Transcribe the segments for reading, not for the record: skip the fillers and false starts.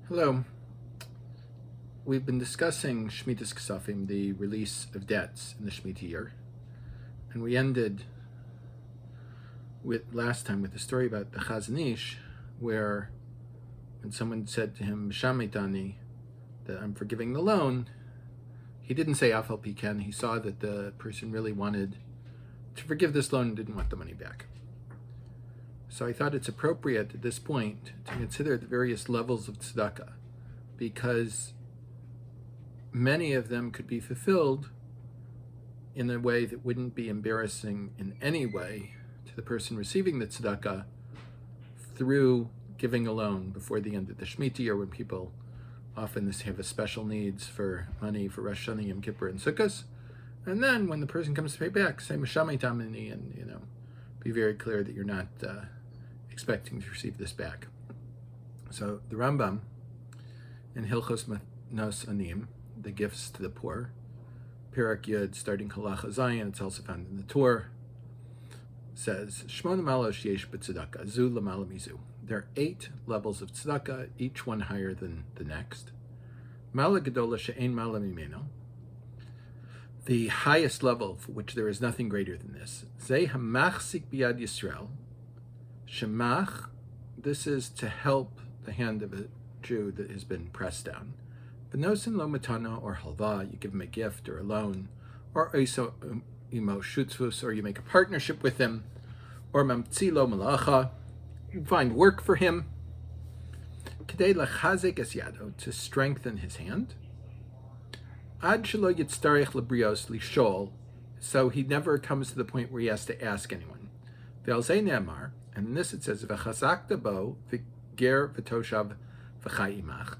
Hello. We've been discussing Shmitas K'safim, the release of debts in the Shemitah year, and we ended last time with the story about the Chazon Ish, where when someone said to him, "Shamitani," that I'm forgiving the loan, he didn't say Afal Piken. He saw that the person really wanted to forgive this loan and didn't want the money back. So I thought it's appropriate at this point to consider the various levels of tzedakah, because many of them could be fulfilled in a way that wouldn't be embarrassing in any way to the person receiving the tzedakah through giving a loan before the end of the Shemitah year, when people often have a special needs for money for Rosh Hashanah, Yom Kippur, and Sukkot. And then when the person comes to pay back, say Mashamaytamini, and be very clear that you're not expecting to receive this back. So the Rambam in Hilchos Nos Anim, the gifts to the poor, Perak Yud, starting Halacha Zayin, it's also found in the Torah, says Shmona Malosh Yesh B'Tzadakah Zu Lamala Mizu. There are 8 levels of tzedakah, each one higher than the next. מעלה גדולה שאין ממנה ממנה. The highest level, for which there is nothing greater than this. Ze המחזיק ביד ישראל. Shemach, this is to help the hand of a Jew that has been pressed down. V'nosin lo matana, or halva, you give him a gift or a loan, or osa imo shutvus, or you make a partnership with him, or mמציא lo מלאכה, you find work for him. K'dei לחזק es yado, to strengthen his hand. Ad shelo yצטרך לבריות לשאול, so he never comes to the point where he has to ask anyone. Ve'al ze ne'amar, and in this it says, "V'chazakta bo v'ger v'toshav v'chai imach,"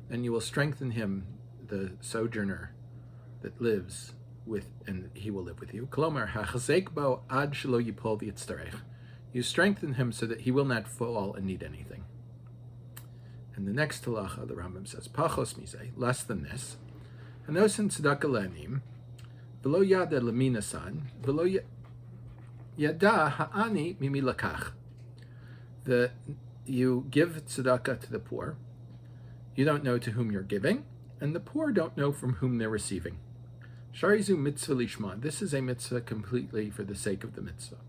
and you will strengthen him, the sojourner that lives with, and he will live with you. Kolomar hachazek bo ad shelo yipol v'yצטרך. You strengthen him so that he will not fall and need anything. And the next halacha, the Rambam says, "Pachos mizeh," less than this. Hanosin tzedakah le'anim, v'lo yada leminasan, v'lo yada ha'ani mimi lakach. You give tzedakah to the poor. You don't know to whom you're giving, and the poor don't know from whom they're receiving. Sharizu mitzvah lishma. This is a mitzvah completely for the sake of the mitzvah.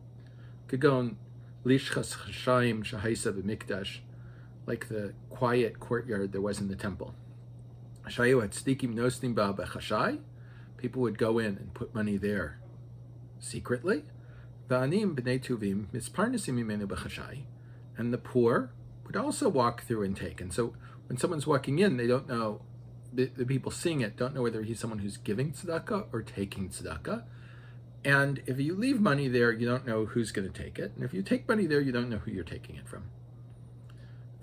Kagon lishchas chashayim shahaisa b'mikdash, like the quiet courtyard there was in the temple. Shayu hatzdikim nosnim ba b'chashai. People would go in and put money there secretly. V'anim b'nei tuvim misparnasim mimenu b'chashai. And the poor would also walk through and take. And so when someone's walking in, they don't know, the people seeing it don't know whether he's someone who's giving tzedakah or taking tzedakah. And if you leave money there, you don't know who's going to take it. And if you take money there, you don't know who you're taking it from.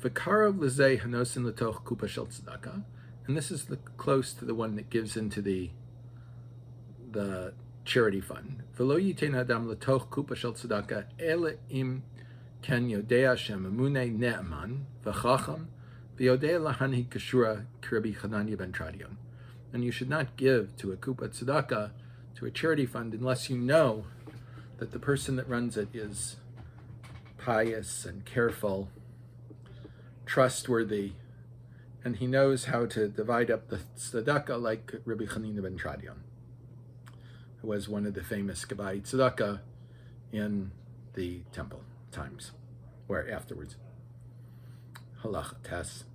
V'karav l'zeh hanosin l'toch kupa shel tzedakah. And this is close to the one that gives into the charity fund. V'lo yitein adam l'toch kupa shel tzedakah ele im ken yodea shem emunei ne'aman v'chacham v'yodea lahani kashura k'Rabbi Chananya ben Tradion. And you should not give to a kupa tzedakah, to a charity fund, unless you know that the person that runs it is pious and careful, trustworthy, and he knows how to divide up the tzedakah like Rabbi Chananya ben Tradion, who was one of the famous Gabai tzedakah in the temple times, or afterwards. Halacha tes.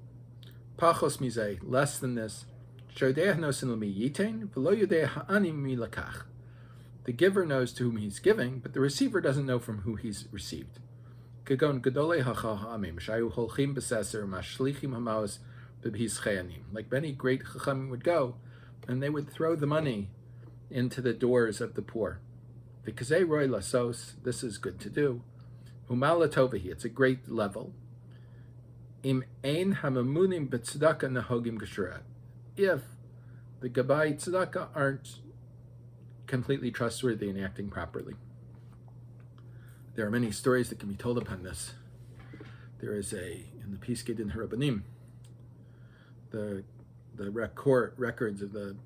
Pachos mizeh, less than this. The giver knows to whom he's giving, but the receiver doesn't know from who he's received. Like many great chachamim would go, and they would throw the money into the doors of the poor. This is good to do. It's a great level. If the Gabai tzedakah aren't completely trustworthy in acting properly. There are many stories that can be told upon this. There is in the Piskei Din Harabanim, the records of the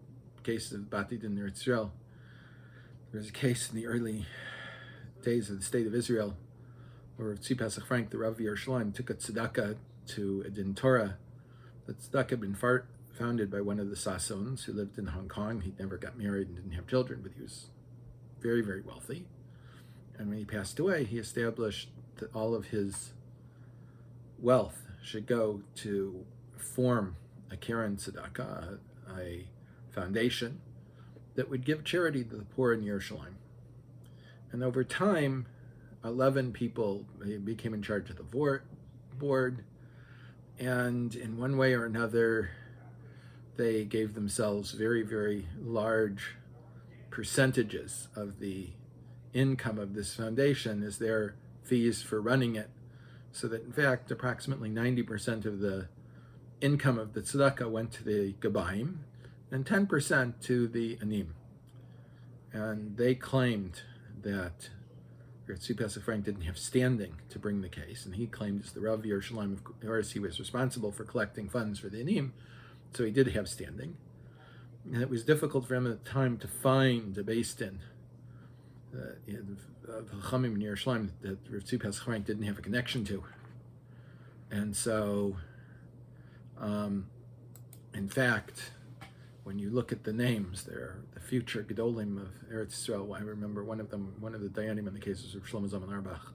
case of Bati Din Israel. There's a case in the early days of the state of Israel where Tzvi Pesach Frank, the Rav of Yerushalayim, took a tzedakah to a din Torah The Tzadakah had been founded by one of the Sassoons who lived in Hong Kong. He never got married and didn't have children, but he was very, very wealthy. And when he passed away, he established that all of his wealth should go to form a Keren Tzadakah, a foundation that would give charity to the poor in Yerushalayim. And over time, 11 people became in charge of the board, and in one way or another, they gave themselves very, very large percentages of the income of this foundation as their fees for running it, so that in fact approximately 90% of the income of the tzedakah went to the gabayim and 10% to the anim. And they claimed that Frank didn't have standing to bring the case, and he claimed as the Rav Yerushalayim, of course, he was responsible for collecting funds for the anim, so he did have standing. And it was difficult for him at the time to find a beis din of Chachamim in Yerushalayim that Rav Frank didn't have a connection to. And so, in fact, when you look at the names, they're the future Gedolim of Eretz Yisrael. I remember one of the Dayanim in the case was Rav Shlomo Zalman Auerbach.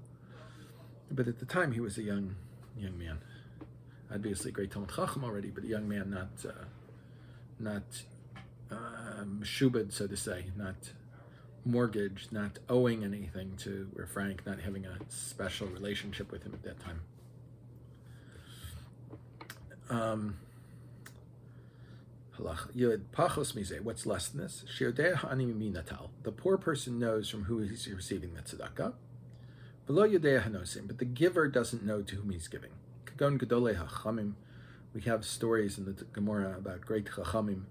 But at the time, he was a young man. Obviously, great Talmud Chacham already, but a young man, not meshubed, so to say, not mortgaged, not owing anything to Rav Frank, not having a special relationship with him at that time. What's less than this? The poor person knows from who he's receiving the tzedakah. But the giver doesn't know to whom he's giving. We have stories in the Gemara about great chachamim.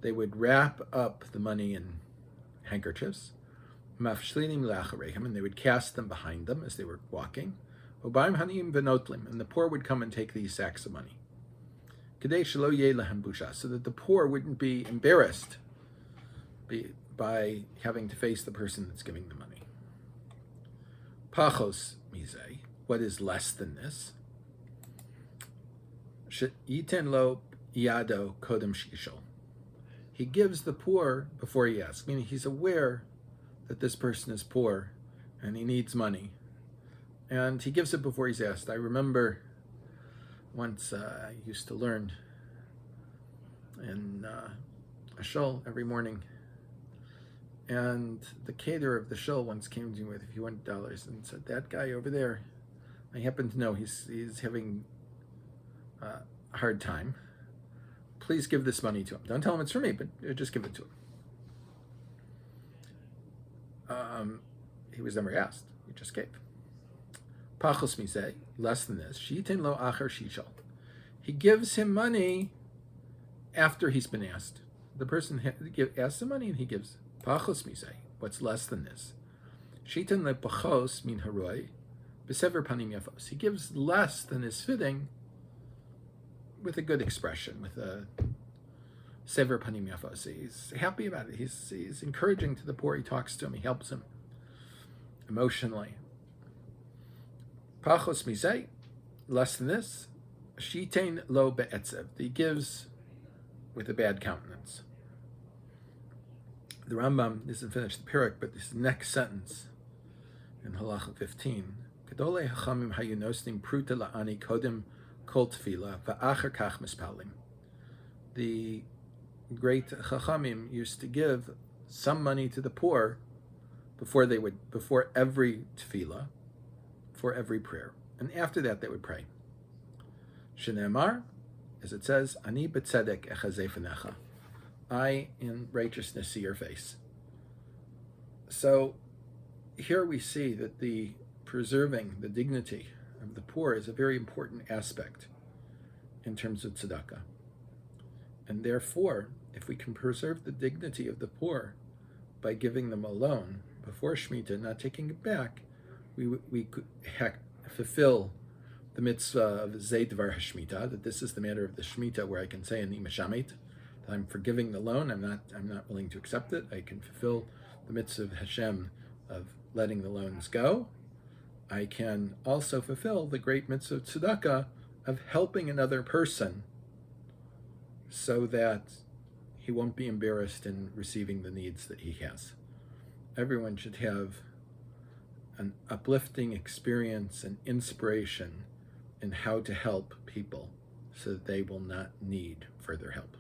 They would wrap up the money in handkerchiefs, and they would cast them behind them as they were walking. And the poor would come and take these sacks of money, so that the poor wouldn't be embarrassed by having to face the person that's giving the money. Pachos mizeh, what is less than this? Yiten lo yado kodem shishol. He gives the poor before he asks, meaning he's aware that this person is poor and he needs money, and he gives it before he's asked. I remember once I used to learn in a shul every morning, and the caterer of the shul once came to me with a few $100 and said, "That guy over there, I happen to know he's having a hard time. Please give this money to him. Don't tell him it's for me, but just give it to him." He was never asked. He just gave. Pachos mizeh, less than this. Shitin lo acher shishal. He gives him money after he's been asked. The person asks him money and he gives. Pachos mizeh, what's less than this? Shitin le pachos min haroi, b'sever panim yafos. He gives less than is fitting, with a good expression, with a sever panim yafos. He's happy about it. He's encouraging to the poor. He talks to him. He helps him emotionally. Pachos mizeh, less than this. Shitein lo be'etzev. He gives with a bad countenance. The Rambam isn't finished the parak, but this next sentence in halacha 15. Gedolei hachamim hayu nosnim pruta la'ani kodim kol tefila va'acher kach mispalim. The great chachamim used to give some money to the poor before every tefillah, for every prayer, and after that they would pray. Shenemar, as it says, Ani b'tzedek echazeh fanecha. I in righteousness see your face. So here we see that the preserving the dignity of the poor is a very important aspect in terms of tzedakah. And therefore, if we can preserve the dignity of the poor by giving them a loan before Shemitah, not taking it back, we could fulfill the mitzvah of Zeidvar HaShemitah, that this is the matter of the Shemitah where I can say Ani Meshamit, that I'm forgiving the loan, I'm not willing to accept it. I can fulfill the mitzvah of Hashem of letting the loans go. I can also fulfill the great mitzvah of tzedakah of helping another person so that he won't be embarrassed in receiving the needs that he has. Everyone should have an uplifting experience and inspiration in how to help people so that they will not need further help.